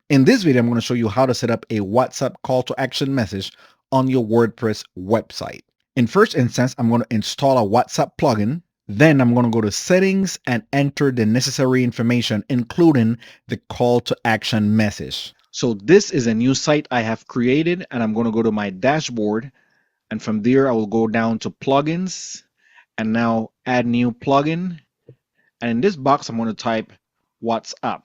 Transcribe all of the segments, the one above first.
In this video, I'm going to show you how to set up a WhatsApp call to action message on your WordPress website. In first instance, I'm going to install a WhatsApp plugin. Then I'm going to go to settings and enter the necessary information, including the call to action message. So this is a new site I have created, and I'm going to go to my dashboard. And from there, I will go down to plugins and now add new plugin. And in this box, I'm going to type WhatsApp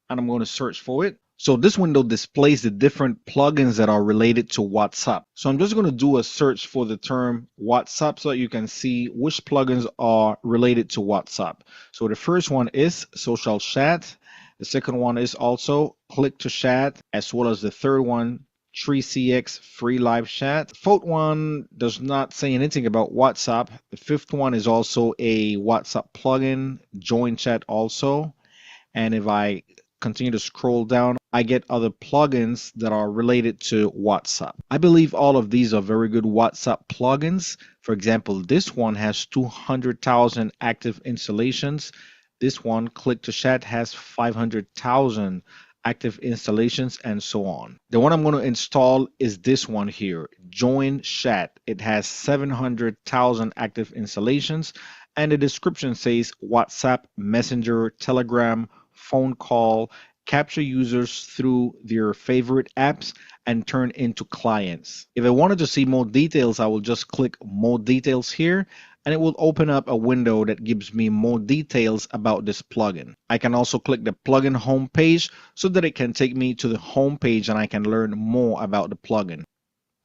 and I'm going to search for it. So this window displays the different plugins that are related to WhatsApp. So I'm just going to do a search for the term WhatsApp so that you can see which plugins are related to WhatsApp. So the first one is Social Chat. The second one is also Click to Chat, as well as the third one, 3CX Free Live Chat. The fourth one does not say anything about WhatsApp. The fifth one is also a WhatsApp plugin, Join Chat also. And if I continue to scroll down, I get other plugins that are related to WhatsApp. I believe all of these are very good WhatsApp plugins. For example, this one has 200,000 active installations. This one, Click to Chat, has 500,000 active installations, and so on. The one I'm going to install is this one here, Join Chat. It has 700,000 active installations, and the description says WhatsApp, Messenger, Telegram, phone call, capture users through their favorite apps and turn into clients. If I wanted to see more details, I will just click more details here and it will open up a window that gives me more details about this plugin. I can also click the plugin homepage so that it can take me to the homepage and I can learn more about the plugin.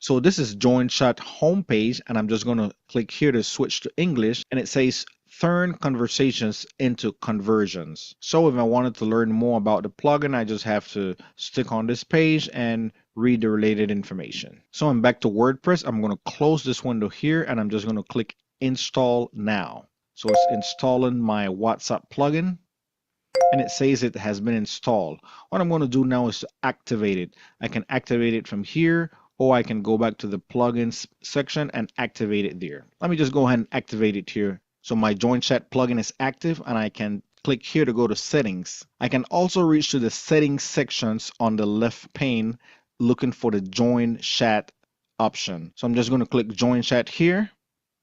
So this is Join Chat homepage, and I'm just going to click here to switch to English, and it says turn conversations into conversions. So if I wanted to learn more about the plugin, I just have to stick on this page and read the related information. So I'm back to WordPress. I'm going to close this window here, and I'm just going to click install now. So it's installing my WhatsApp plugin, and it says it has been installed. What I'm going to do now is to activate it. I can activate it from here, or I can go back to the plugins section and activate it there. Let me just go ahead and activate it here. So my Join Chat plugin is active, and I can click here to go to settings. I can also reach to the settings sections on the left pane looking for the Join Chat option. So I'm just going to click Join Chat here,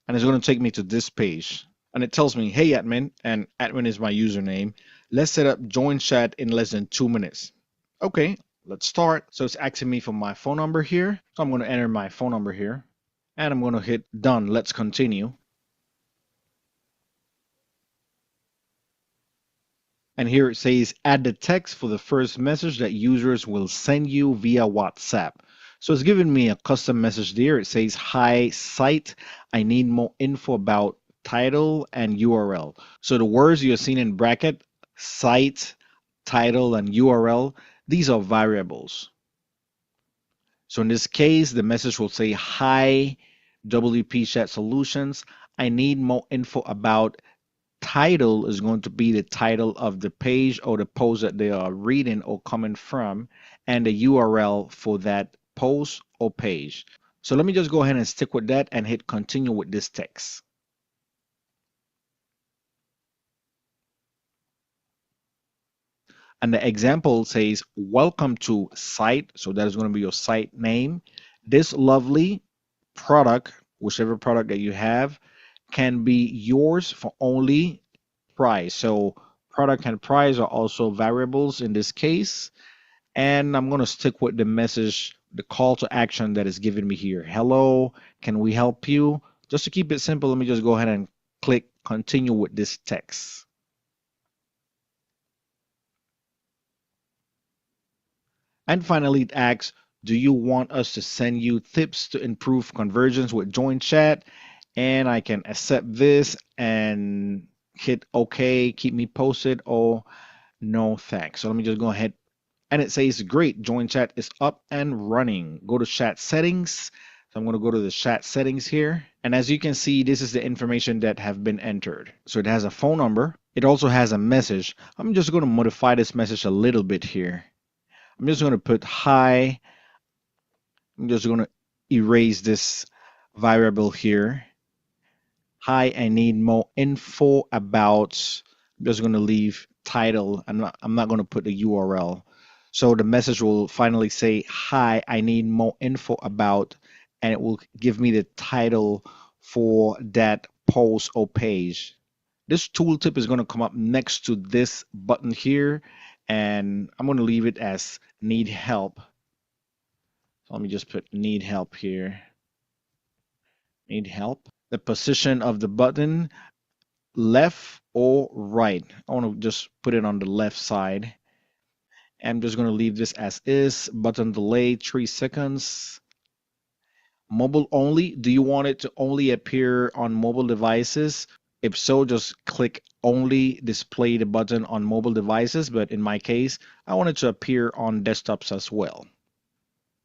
and it's going to take me to this page. And it tells me, hey admin, and admin is my username. Let's set up Join Chat in less than 2 minutes. Okay, let's start. So it's asking me for my phone number here. So I'm going to enter my phone number here and I'm going to hit done. Let's continue. And here it says add the text for the first message that users will send you via WhatsApp. So it's giving me a custom message there. It says, hi site, I need more info about title and URL. So the words you're seeing in bracket, site, title, and URL, these are variables. So in this case, the message will say, hi, WP Chat Solutions. I need more info about title is going to be the title of the page or the post that they are reading or coming from, and the URL for that post or page. So let me just go ahead and stick with that and hit continue with this text. And the example says, welcome to site. So that is going to be your site name. This lovely product, whichever product that you have, can be yours for only price. So product and price are also variables in this case. And I'm going to stick with the message, the call to action that is giving me here. Hello, can we help you? Just to keep it simple, let me just go ahead and click continue with this text. And finally, it asks, do you want us to send you tips to improve conversions with Join Chat? And I can accept this and hit OK, keep me posted, or no thanks. So let me just go ahead. And it says, great, Join Chat is up and running. Go to chat settings. So I'm going to go to the chat settings here. And as you can see, this is the information that have been entered. So it has a phone number. It also has a message. I'm just going to modify this message a little bit here. I'm just going to put hi. I'm just going to erase this variable here. Hi, I need more info about. I'm just going to leave title. I'm not going to put the URL. So the message will finally say, "Hi, I need more info about," and it will give me the title for that post or page. This tooltip is going to come up next to this button here, and I'm going to leave it as need help. So let me just put need help here. Need help. The position of the button, left or right. I want to just put it on the left side. I'm just going to leave this as is. Button delay 3 seconds. Mobile only. Do you want it to only appear on mobile devices? If so, just click only display the button on mobile devices. But in my case, I want it to appear on desktops as well.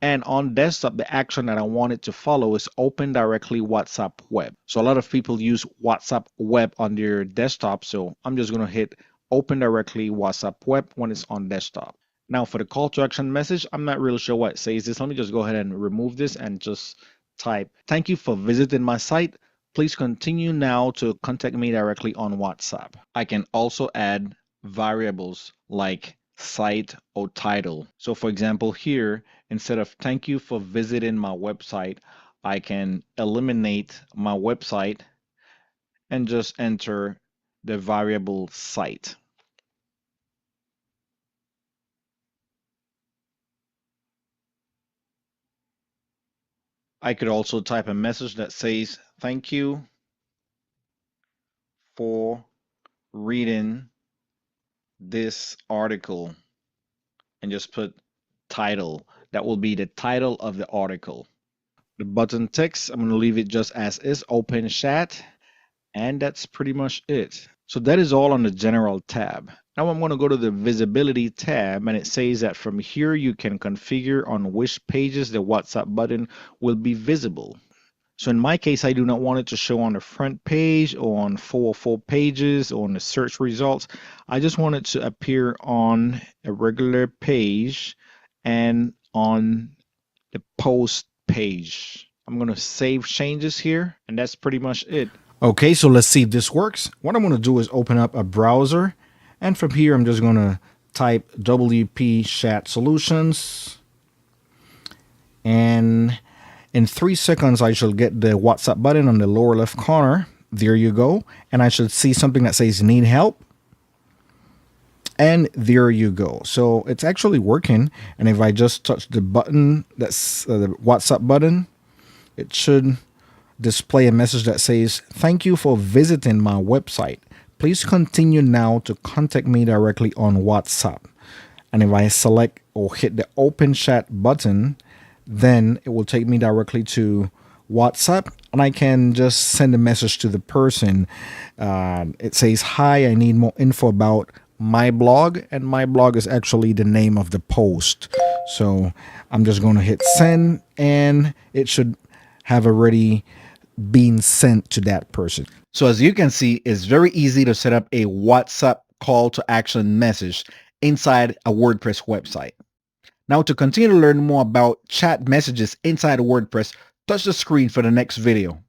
And on desktop, the action that I want it to follow is open directly WhatsApp web. So a lot of people use WhatsApp web on their desktop. So I'm just going to hit open directly WhatsApp web when it's on desktop. Now for the call to action message, I'm not really sure what it says this. Let me just go ahead and remove this and just type, "Thank you for visiting my site. Please continue now to contact me directly on WhatsApp." I can also add variables like site or title. So for example, here, instead of "thank you for visiting my website," I can eliminate my website and just enter the variable site. I could also type a message that says, "Thank you for reading this article," and just put title. That will be the title of the article. The button text, I'm going to leave it just as is, open chat, and that's pretty much it. So that is all on the general tab. Now I'm going to go to the visibility tab, and it says that from here you can configure on which pages the WhatsApp button will be visible. So in my case, I do not want it to show on the front page or on 404 pages or on the search results. I just want it to appear on a regular page and on the post page. I'm going to save changes here, and that's pretty much it. Okay, so let's see if this works. What I'm going to do is open up a browser, and from here I'm just going to type WP Chat Solutions, and in 3 seconds I shall get the WhatsApp button on the lower left corner. There you go, and I should see something that says need help, and there you go. So it's actually working, and if I just touch the button, that's the WhatsApp button, it should display a message that says, "Thank you for visiting my website. Please continue now to contact me directly on WhatsApp." And if I select or hit the open chat button, then it will take me directly to WhatsApp, and I can just send a message to the person. It says, "Hi, I need more info about my blog," and my blog is actually the name of the post. So I'm just going to hit send, and it should have already been sent to that person. So as you can see, it's very easy to set up a WhatsApp call to action message inside a WordPress website. Now to continue to learn more about chat messages inside WordPress, touch the screen for the next video.